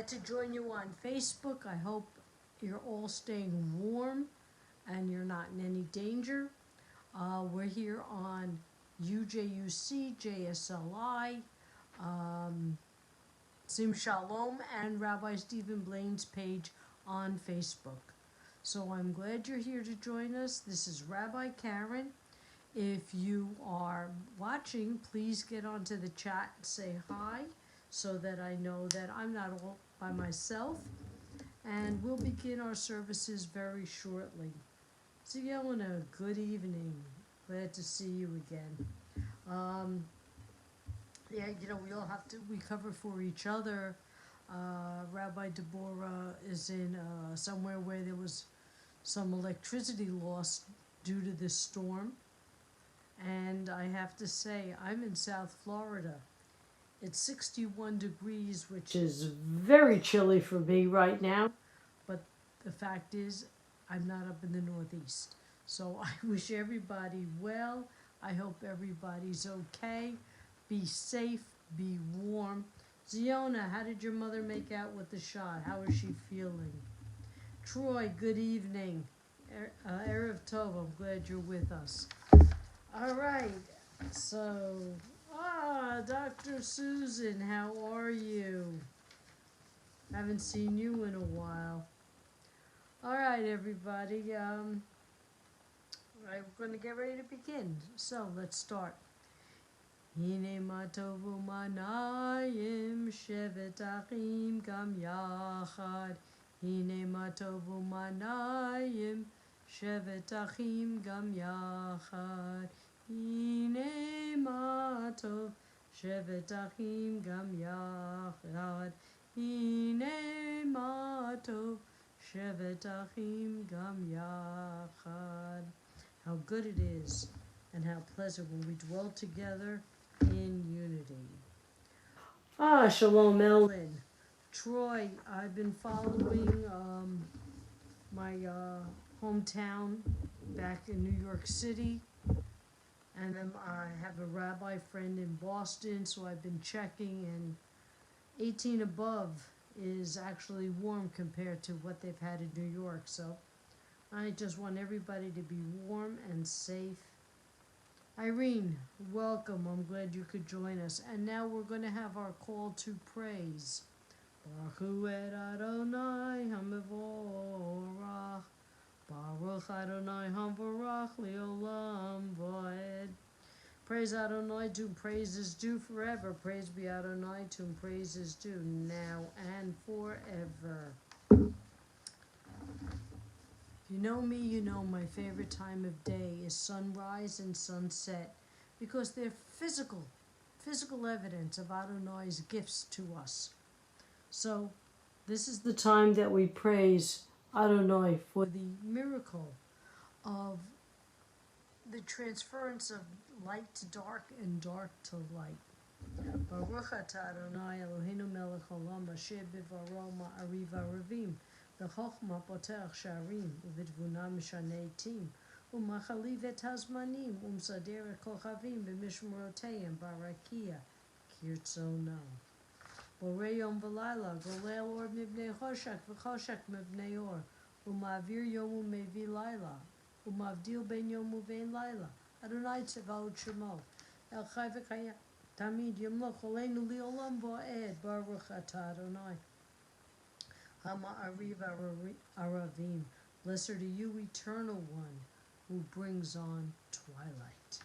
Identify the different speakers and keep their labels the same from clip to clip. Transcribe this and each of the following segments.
Speaker 1: glad to join you on Facebook. I hope you're all staying warm and you're not in any danger. We're here on UJUC, JSLI, Sim Shalom, and Rabbi Stephen Blaine's page on Facebook. So I'm glad you're here to join us. This is Rabbi Karen. If you are watching, please get onto the chat and say hi so that I know that I'm not all by myself. And we'll begin our services very shortly. So, Yelena, good evening. Glad to see you again. We all have to, we cover for each other. Rabbi Deborah is in somewhere where there was some electricity loss due to this storm. And I have to say, I'm in South Florida. It's 61 degrees, which is very chilly for me right now. But the fact is, I'm not up in the Northeast. So I wish everybody well. I hope everybody's okay. Be safe, be warm. Ziona, how did your mother make out with the shot? How is she feeling? Troy, good evening. Erev Tov, I'm glad you're with us. All right, so, Dr. Susan, how are you? Haven't seen you in a while. All right, everybody, we're going to get ready to begin. So, let's start. Hine ma tovu manayim shevet achim gam yachad. Hine ma tovu manayim shevet achim gam yachad. Hine ma tov shevet achim gam yachad. Hine ma tov shevet achim gam yachad. How good it is and how pleasant when we dwell together in unity. Shalom, Ellen. Troy, I've been following my hometown back in New York City. And then I have a rabbi friend in Boston, so I've been checking, and 18 above is actually warm compared to what they've had in New York. So I just want everybody to be warm and safe. Irene, welcome. I'm glad you could join us. And now we're going to have our call to praise. Baruch hu et Adonai HaMevorach. Baruch Adonai HaMevorach Leolam Va'ed. Praise Adonai, to whom praise is due forever. Praise be Adonai, to whom praise is due now and forever. If you know me, you know my favorite time of day is sunrise and sunset, because they're physical evidence of Adonai's gifts to us. So this is the time that we praise Adonai for the miracle of the transference of light to dark and dark to light. Baruch atah Adonai Eloheinu melech haolam asher bivaro Maariv aravim v'chochma potech sharim u'v'tvuna mishaneh etim u'machaliv et hazmanim u'msader et kochavim b'mishmoroteim barakia kirtzono. Borei yom v'layla golel or mibnei choshek v'choshek mibnei or u'ma'avir yom u'mevi layla u'mavdil ben yom u'vein layla Adonai tzevaot shemo el chai v'kayim Tamid yamloch oleinu li'olam va'ed Baruch atah Adonai HaMa'ariv aravim. Blessed are you, Eternal One, who brings on twilight.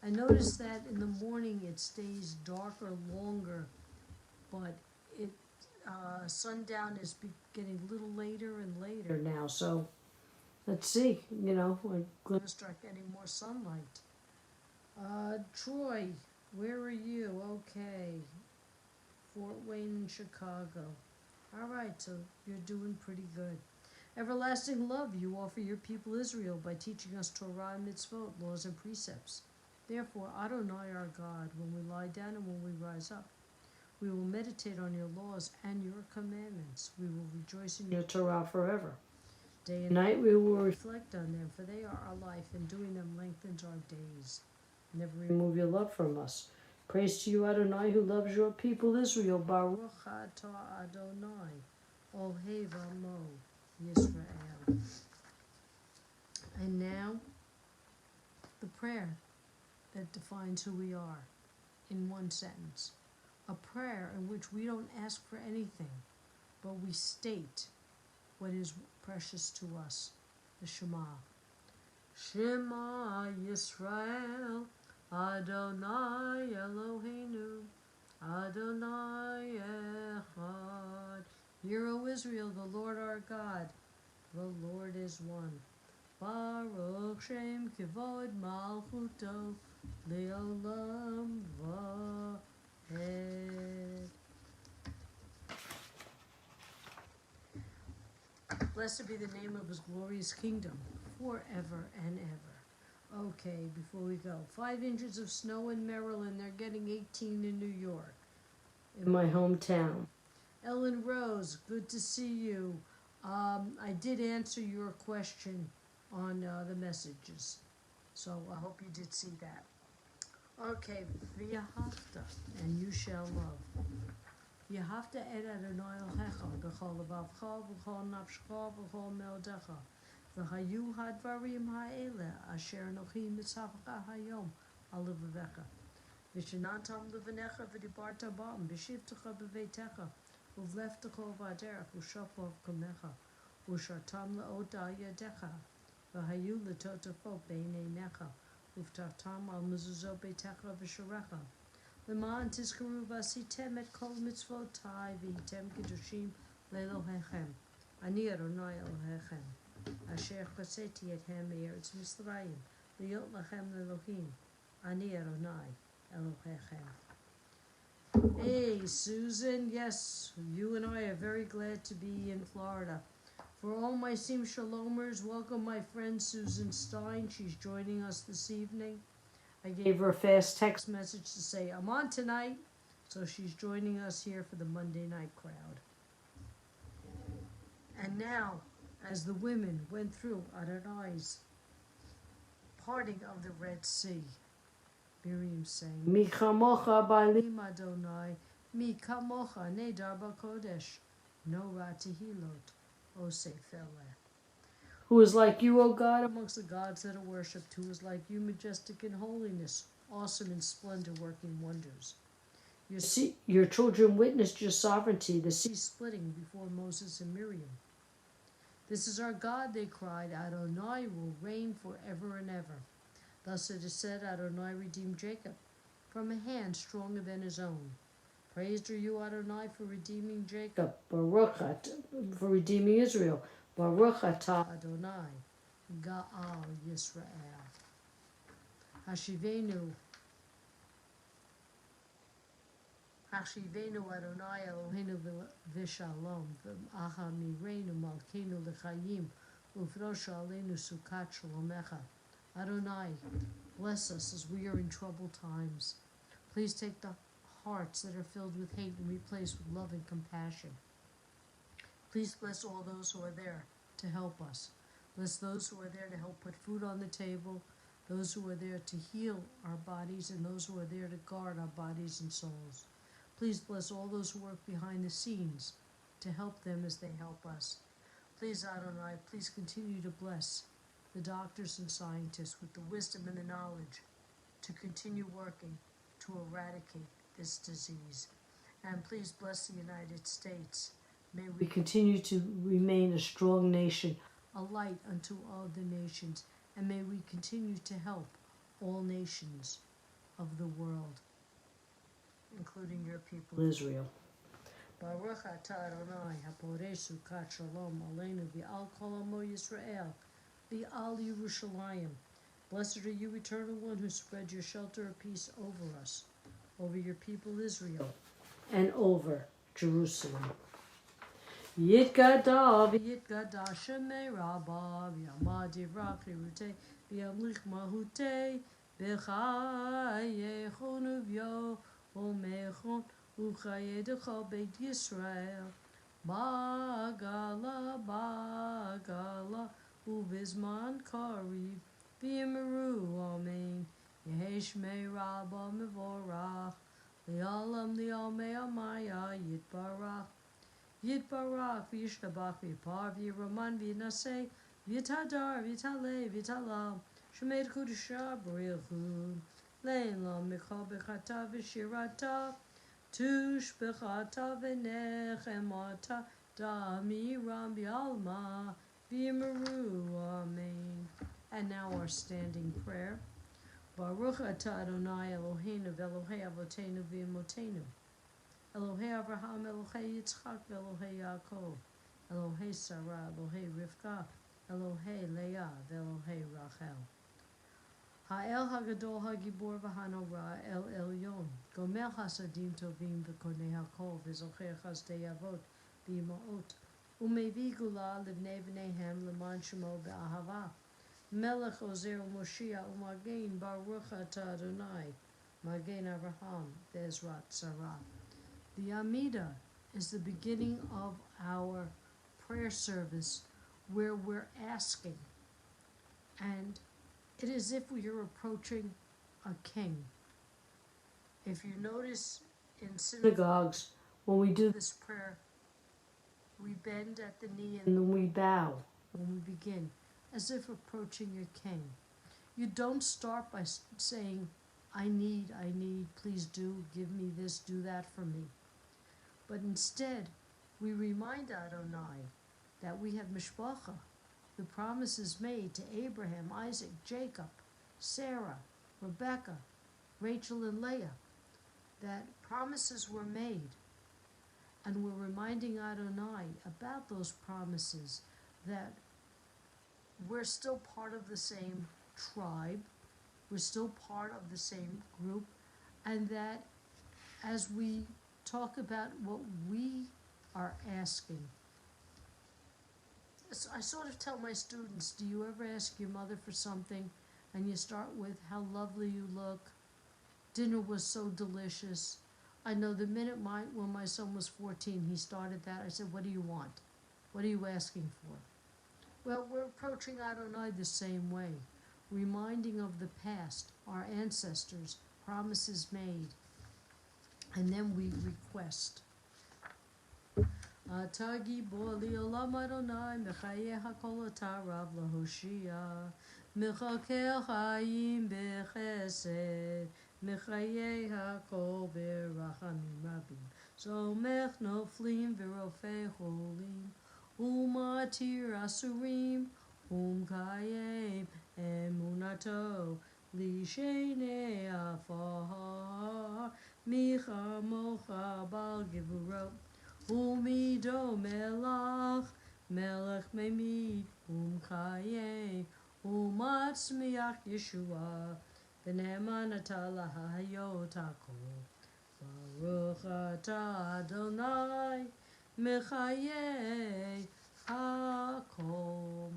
Speaker 1: I noticed that in the morning it stays darker longer, but sundown is getting a little later and later now. So let's see, we're going to start getting more sunlight. Troy, where are you? Okay. Fort Wayne, Chicago. All right, so you're doing pretty good. Everlasting love you offer your people Israel by teaching us Torah and mitzvot, laws and precepts. Therefore, Adonai our God, when we lie down and when we rise up, we will meditate on your laws and your commandments. We will rejoice in your Torah forever. Day and night we will reflect on them, for they are our life, and doing them lengthens our days. Never remove your love from us. Praise to you, Adonai, who loves your people Israel. Baruch atah Adonai, Ohev Amo Yisrael. And now, the prayer that defines who we are in one sentence. A prayer in which we don't ask for anything, but we state what is precious to us. The Shema. Shema Yisrael, Adonai Eloheinu, Adonai Echad. Hear, O Israel, the Lord our God, the Lord is one. Baruch Shem Kivod Malchuto Leolam Vahed. Blessed be the name of his glorious kingdom, forever and ever. Okay, before we go, 5 inches of snow in Maryland. They're getting 18 in New York, in my hometown. Ellen Rose, good to see you. I did answer your question on the messages, so I hope you did see that. Okay, v'yahavta, and you shall love. V'yahavta et Adonai Elohecha b'chol levavcha v'chol nafshecha v'chol meodecha v'hayu hadvarim ha'ele asher anochi mitzavcha hayom al levavecha v'shenatam levanecha v'dibarta ba'am v'shivtecha b'veitecha uvleftecha v'aderech u'shapov kamecha u'shartam le'oda yadecha v'hayu letotafo b'nei necha uvtartam al mezuzot beitecha v'sharecha Leman tizkaru v'asitem et kol mitzvotai v'yitem kedushim le'Elohechem. Ani Adonai Elohechem. Asher chaseti ethem me'eretz Mitzrayim liot lachem le'Elohim. Ani Adonai Elohechem. Hey, Susan, yes, you and I are very glad to be in Florida. For all my Sim Shalomers, welcome my friend Susan Stein. She's joining us this evening. I gave her a fast text message to say, I'm on tonight. So she's joining us here for the Monday night crowd. And now, as the women went through Adonai's parting of the Red Sea, Miriam sang, Mi chamocha ba'alim Adonai, mi kamocha nedar b'kodesh, no ratihilot, osei feleh. Who is like you, O God, amongst the gods that are worshipped, who is like you, majestic in holiness, awesome in splendor, working wonders. Your children witnessed your sovereignty, the sea splitting before Moses and Miriam. This is our God, they cried, Adonai will reign forever and ever. Thus it is said, Adonai redeemed Jacob from a hand stronger than his own. Praised are you, Adonai, for redeeming Jacob, Baruch for redeeming Israel. Baruch atah Adonai, Ga'al Yisrael. Hashivenu Adonai Eloheinu v'shalom, v'acha mireinu malkeinu l'chayim, uvrosh aleinu sukat shalomecha. Adonai, bless us as we are in troubled times. Please take the hearts that are filled with hate and replace with love and compassion. Please bless all those who are there to help us. Bless those who are there to help put food on the table, those who are there to heal our bodies, and those who are there to guard our bodies and souls. Please bless all those who work behind the scenes to help them as they help us. Please, Adonai, please continue to bless the doctors and scientists with the wisdom and the knowledge to continue working to eradicate this disease. And please bless the United States. May we continue to remain a strong nation, a light unto all the nations, and may we continue to help all nations of the world, including your people Israel. Baruch atah Adonai haporei sukat shalom aleinu v'al kol amo Yisrael v'al Yerushalayim. Blessed are you, Eternal One, who spread your shelter of peace over us, over your people Israel, and over Jerusalem. Yitgada v'yitgada shemei rabba v'yamad yivrach yirutei v'yamlich mahutei v'chayechon uvyo omechon uchayedecha beit Yisrael bagala bagala uvizman kariv v'yimeru amen Yehi Shmei Rabba Mevorach, Le'olam Le'omei Amaya Yitbarach, Yitbarach V'yishtabach V'yipar V'yiraman V'yinaseh, V'yitadar V'yitaleh V'yitalam, Shemed Kudusha B'richud, Le'elam Mikol B'chata V'shirata, Tush B'chata V'nechemata, Da'amiram B'alma, V'yimaru, Amen. And now our standing prayer. Baruch atah Adonai Eloheinu v'Elohei Avotenu v'Imotenu, Elohei Avraham, Elohei Yitzchak, v'Elohei Yaakov, Elohei Sarah, Elohei Rivka, Elohei Leah, v'Elohei Rachel. Ha'el Hagadol Hagibor v'Hanora El Elyon, Gomel Hasadim Tovim v'Konei Hakol, v'Zocher Chazdei Avot v'Imaot, Umevi Gula Livnei V'neihem L'man Shemo B'Ahava, Melech Ozer Moshiach Umagen Baruch Atah Adonai Magen Avraham Bezrat Sarah. The Amida is the beginning of our prayer service where we're asking, and it is as if we are approaching a king. If you notice in synagogues, when we do this prayer, we bend at the knee and then we bow when we begin, as if approaching your king. You don't start by saying, I need, please do, give me this, do that for me. But instead, we remind Adonai that we have mishpacha, the promises made to Abraham, Isaac, Jacob, Sarah, Rebecca, Rachel, and Leah, that promises were made. And we're reminding Adonai about those promises, that we're still part of the same tribe, we're still part of the same group, and that as we talk about what we are asking, I sort of tell my students, do you ever ask your mother for something and you start with how lovely you look, dinner was so delicious. I know the minute when my son was 14, he started that. I said, what do you want? What are you asking for? Well, we're approaching Adonai the same way, reminding of the past, our ancestors, promises made, and then we request. Ata gibor li'olam Adonai, mechayeh hakol ata rav lahoshia, mechaker chayim bechesed, mechayeh hakol berachamim rabim, somech noflim v'rofei cholim, umatir asurim, kayem emunato, lishenei afar, micha mocha bal givurot, umido melach, melech memid, kayem, umatzmiach Yeshua, v'ne'emanata lahayot hakol, Baruch atah Adonai, mechayeh hakol.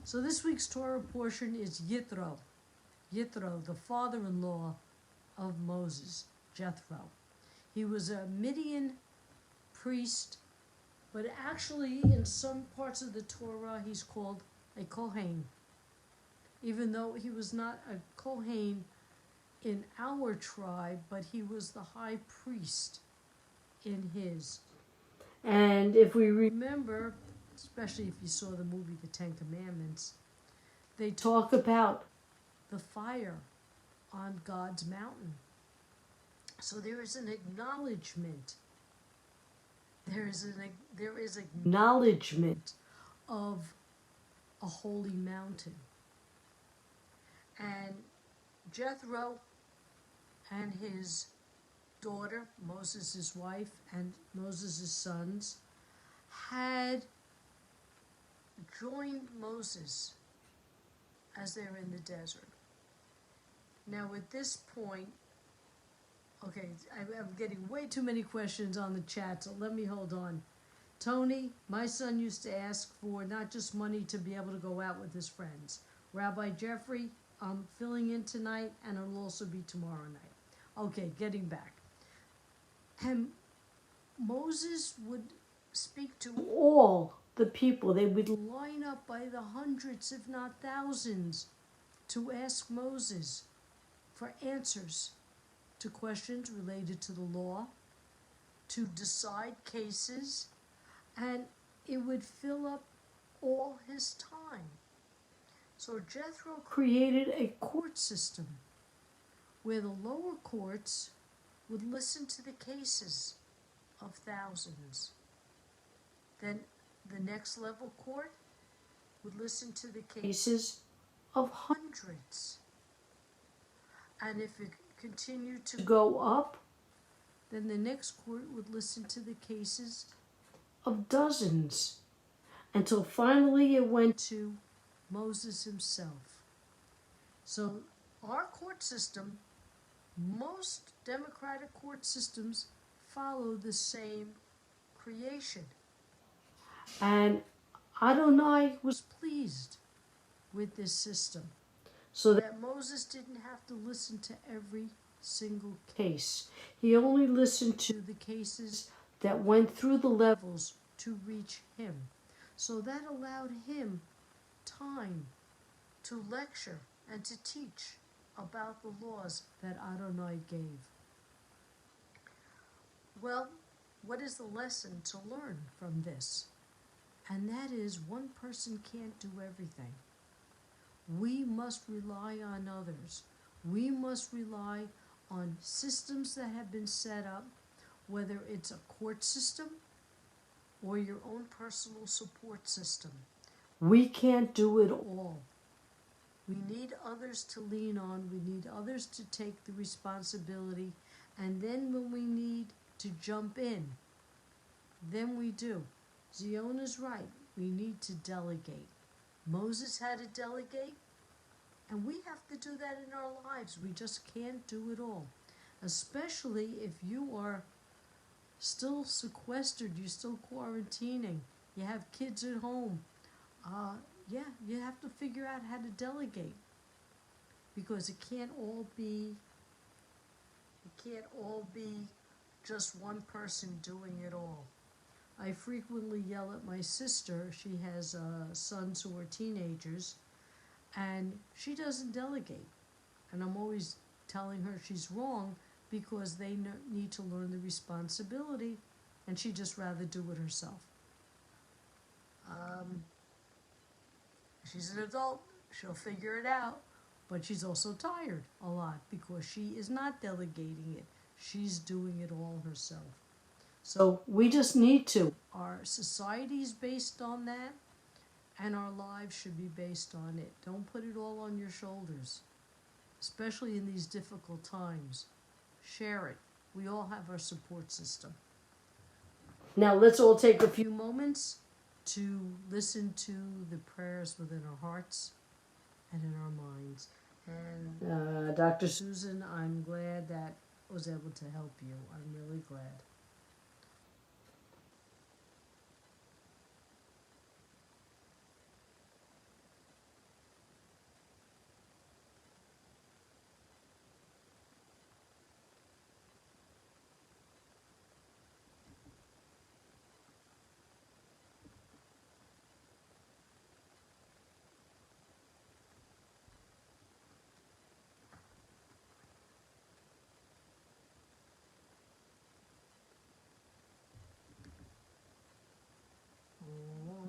Speaker 1: So this week's Torah portion is Yitro, the father-in-law of Moses, Jethro. He was a Midian priest, but actually in some parts of the Torah he's called a Kohen, even though he was not a Kohen in our tribe, but he was the high priest in his. And if we remember, especially if you saw the movie The Ten Commandments, they talk about the fire on God's mountain. So there is an acknowledgement. There is acknowledgement of a holy mountain. And Jethro and his daughter, Moses' wife, and Moses' sons had joined Moses as they're in the desert. Now at this point, okay, I'm getting way too many questions on the chat, so let me hold on. Tony, my son used to ask for not just money to be able to go out with his friends. Rabbi Jeffrey, I'm filling in tonight, and it'll also be tomorrow night. Okay, getting back. And Moses would speak to all the people. They would line up by the hundreds, if not thousands, to ask Moses for answers to questions related to the law, to decide cases, and it would fill up all his time. So Jethro created a court system where the lower courts would listen to the cases of thousands. Then the next level court would listen to the cases of hundreds. And if it continued to go up, then the next court would listen to the cases of dozens, until finally it went to Moses himself. So our court system, most democratic court systems, follow the same creation. And Adonai was pleased with this system, so that Moses didn't have to listen to every single case. He only listened to the cases that went through the levels to reach him. So that allowed him time to lecture and to teach about the laws that Adonai gave. Well, what is the lesson to learn from this? And that is, one person can't do everything. We must rely on others. We must rely on systems that have been set up, whether it's a court system or your own personal support system. We can't do it all. We need others to lean on. We need others to take the responsibility. And then when we need to jump in, then we do. Ziona's right. We need to delegate. Moses had to delegate, and we have to do that in our lives. We just can't do it all. Especially if you are still sequestered, you're still quarantining, you have kids at home. You have to figure out how to delegate, because it can't all be just one person doing it all. I frequently yell at my sister. She has sons who are teenagers, and she doesn't delegate. And I'm always telling her she's wrong, because they need to learn the responsibility, and she'd just rather do it herself. She's an adult. She'll figure it out, but she's also tired a lot because she is not delegating it. She's doing it all herself. So we just need to. Our society is based on that, and our lives should be based on it. Don't put it all on your shoulders, especially in these difficult times. Share it. We all have our support system. Now let's all take a few moments to listen to the prayers within our hearts and in our minds. And Dr. Susan, I'm glad that I was able to help you. I'm really glad.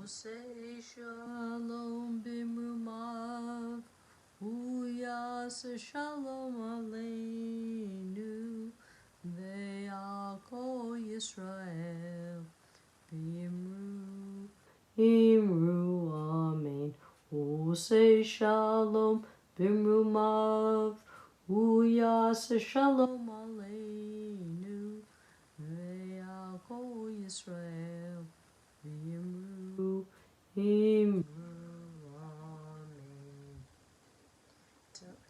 Speaker 1: Say Shalom b'mrumav, Uyas Shalom Aleinu, Ve'al Yisrael b'mru, Imru Amen. Say Shalom b'mrumav, Uyas Shalom Aleinu, Ve'al Yisrael b'mru. Amen.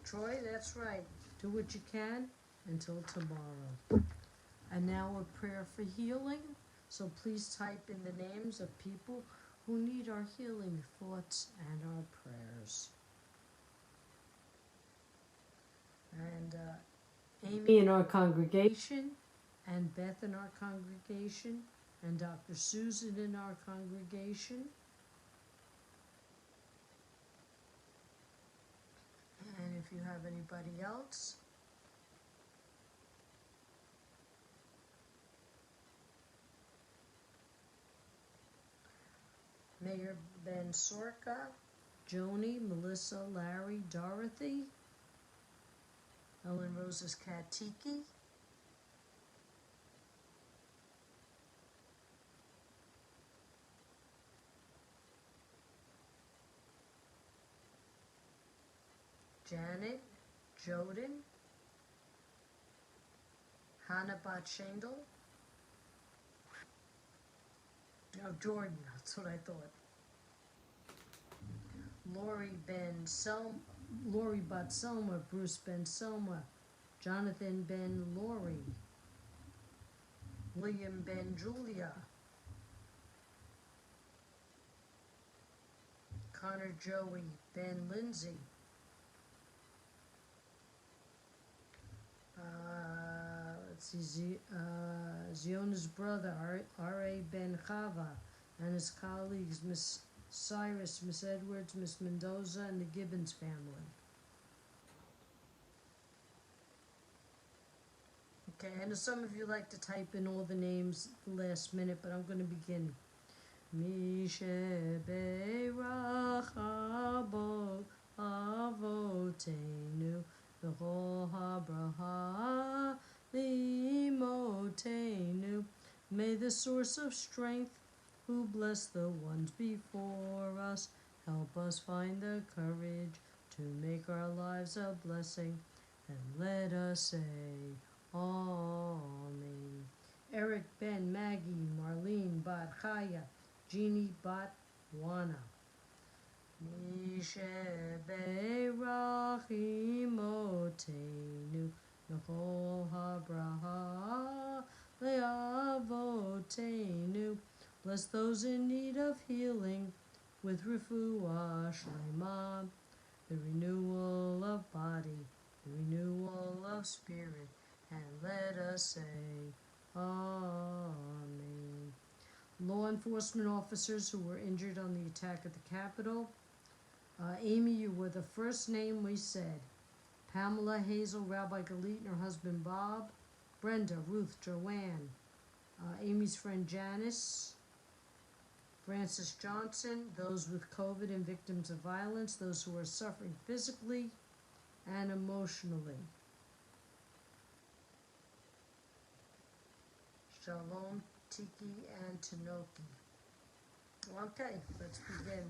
Speaker 1: Troy, that's right. Do what you can until tomorrow. And now a prayer for healing. So please type in the names of people who need our healing thoughts and our prayers. And Amy in our congregation, and Beth in our congregation, and Dr. Susan in our congregation. And if you have anybody else, Sorka, Joni, Melissa, Larry, Dorothy, Ellen Rose's cat Tiki, Janet, Joden, Hannah Bat Shendel. No, Jordan, that's what I thought. Lori Bat Selma, Bruce Ben Selma, Jonathan Ben Lori, William Ben Julia, Connor Joey Ben Lindsay, Ziona's brother R.A. Ben Chava, and his colleagues Miss Cyrus, Miss Edwards, Miss Mendoza, and the Gibbons family. Okay, I know some of you like to type in all the names at the last minute, but I'm going to begin. Mishe Beirachabo Avotenu V'chol habraha Limotenu. May the source of strength, who bless the ones before us, help us find the courage to make our lives a blessing, and let us say Amen. Eric Ben Maggie Marlene Bat Chaya Jeannie Bat Wana. Mishe Beirachimotenu V'chol habraha Le'avotenu. Bless those in need of healing with refuah shlema, the renewal of body, the renewal of spirit, and let us say Amen. Law enforcement officers who were injured on the attack at the Capitol. Amy, you were the first name we said. Pamela, Hazel, Rabbi Galit, and her husband Bob. Brenda, Ruth, Joanne, Amy's friend Janice, Francis Johnson, those with COVID and victims of violence, those who are suffering physically and emotionally. Shalom, Tiki, and Tanoki. Okay, let's begin.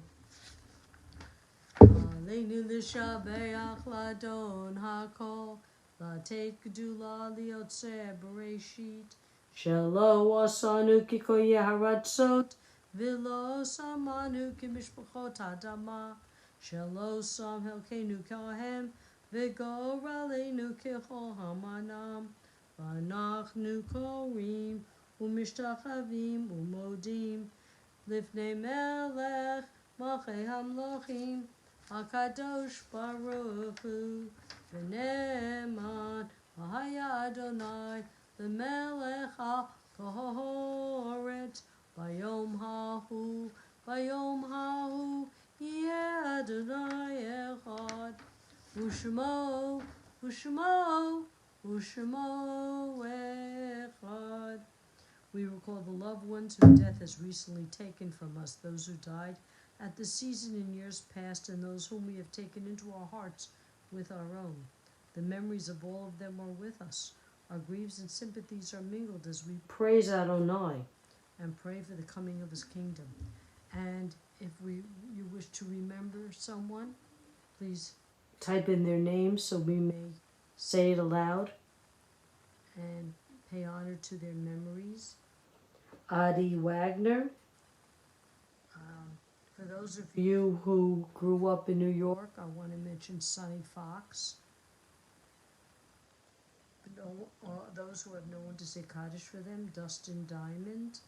Speaker 1: Aleinu l'shabeach ladon hakol, latet gedula liotzer bereshit, shelo asanu kiko yeharatzot, v'lo samanu kimishpachot adama, shelo sam helkenu kahem, v'goralenu kichol hamanam, v'anachnu korim, u'mishtachavim u'modim, lifnei melech, malchei hamlochim, HaKadosh Baruch Hu, V'ne'eman, V'haya Adonai, L'melech HaKohoret, Bayom hahu, Yeh Adonai Echad, U'shmo Echad. We recall the loved ones whose death has recently taken from us, those who died at the season in years past, and those whom we have taken into our hearts with our own. The memories of all of them are with us. Our griefs and sympathies are mingled as we praise Adonai and pray for the coming of his kingdom. And if you wish to remember someone, please type in their name so we may say it aloud and pay honor to their memories. Adi Wagner. For those of you who grew up in New York, I want to mention Sonny Fox. Those who have no one to say Kaddish for them, Dustin Diamond.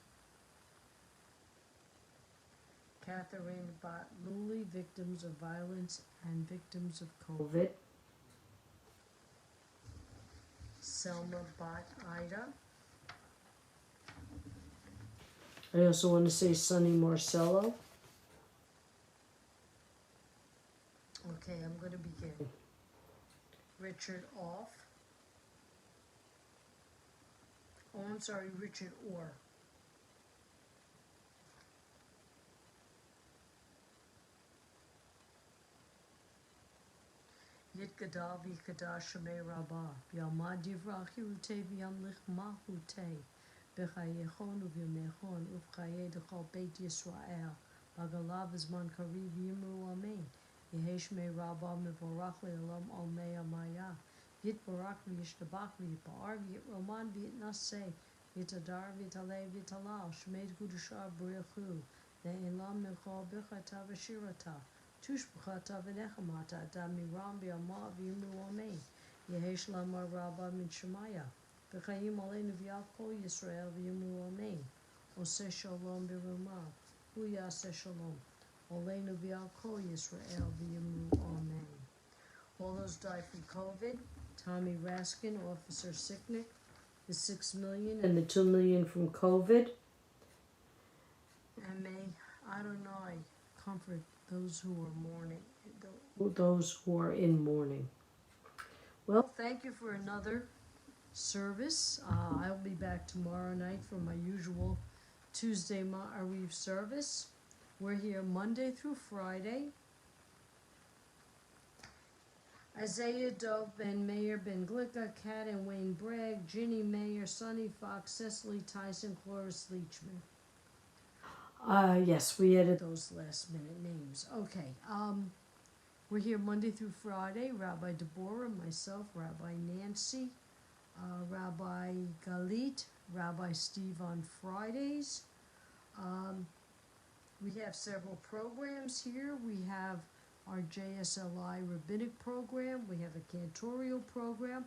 Speaker 1: Catherine Bat Luli, victims of violence and victims of COVID. Selma Bat Ida. I also want to say Sonny Marcello. Okay, I'm going to begin. Richard Off. Oh, I'm sorry, Richard Orr. Gadal v'Kadash Shemei Rabbah B'Yalmad Divrach Hirutei V'Yamlich Mahutei B'Chayechon U'V'Yamechon U'V'Chayei D'Chol Beit Yisrael B'Galav Zman Kariv Yimru Amen Yehei Shemei Rabbah Mevorach Le'olam Olmei Amaya Yitbarak V'Yishtabach V'Yipar V'Yitroman V'Yitnaseh V'Yitadar V'Yitalei V'Yitalal Shemei Kudusha B'Rechu Le'elam Nechol B'Chata V'Shirata Tushbachata v'nechamata adam miram b'yama v'yimru amen. Yehi shlama rabba min shemaya. V'chayim aleinu v'yal kol Yisrael v'yimru amen. Oseh shalom b'rumav. Hu yaseh shalom. Aleinu v'yal kol Yisrael v'yimru amen. All those died from COVID. Tommy Raskin, Officer Sicknick, the 6 million and the 2 million from COVID. And may, I don't know, I comfort those who are mourning, those who are in mourning. Well, thank you for another service. I'll be back tomorrow night for my usual Tuesday Maariv service. We're here Monday through Friday. Isaiah Dove, Ben Mayer, Ben Glicka, Kat and Wayne Bragg, Ginny Mayer, Sonny Fox, Cecily Tyson, Cloris Leachman. Yes, we added those last minute names. Okay, we're here Monday through Friday. Rabbi Deborah, myself, Rabbi Nancy, Rabbi Galit, Rabbi Steve on Fridays. We have several programs here. We have our JSLI Rabbinic program. We have a cantorial program.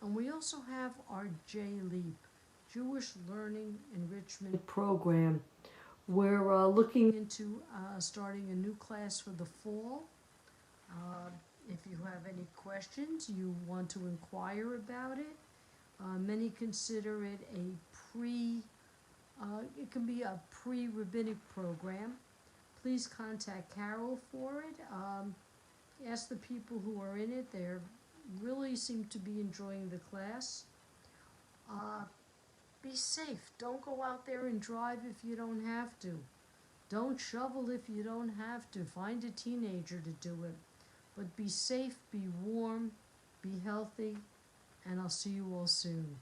Speaker 1: And we also have our J-LEAP, Jewish Learning Enrichment Program. We're looking into starting a new class for the fall. If you have any questions, you want to inquire about it, many consider it it can be a pre-rabbinic program. Please contact Carol for it. Ask the people who are in it. They really seem to be enjoying the class. Be safe. Don't go out there and drive if you don't have to. Don't shovel if you don't have to. Find a teenager to do it. But be safe, be warm, be healthy, and I'll see you all soon.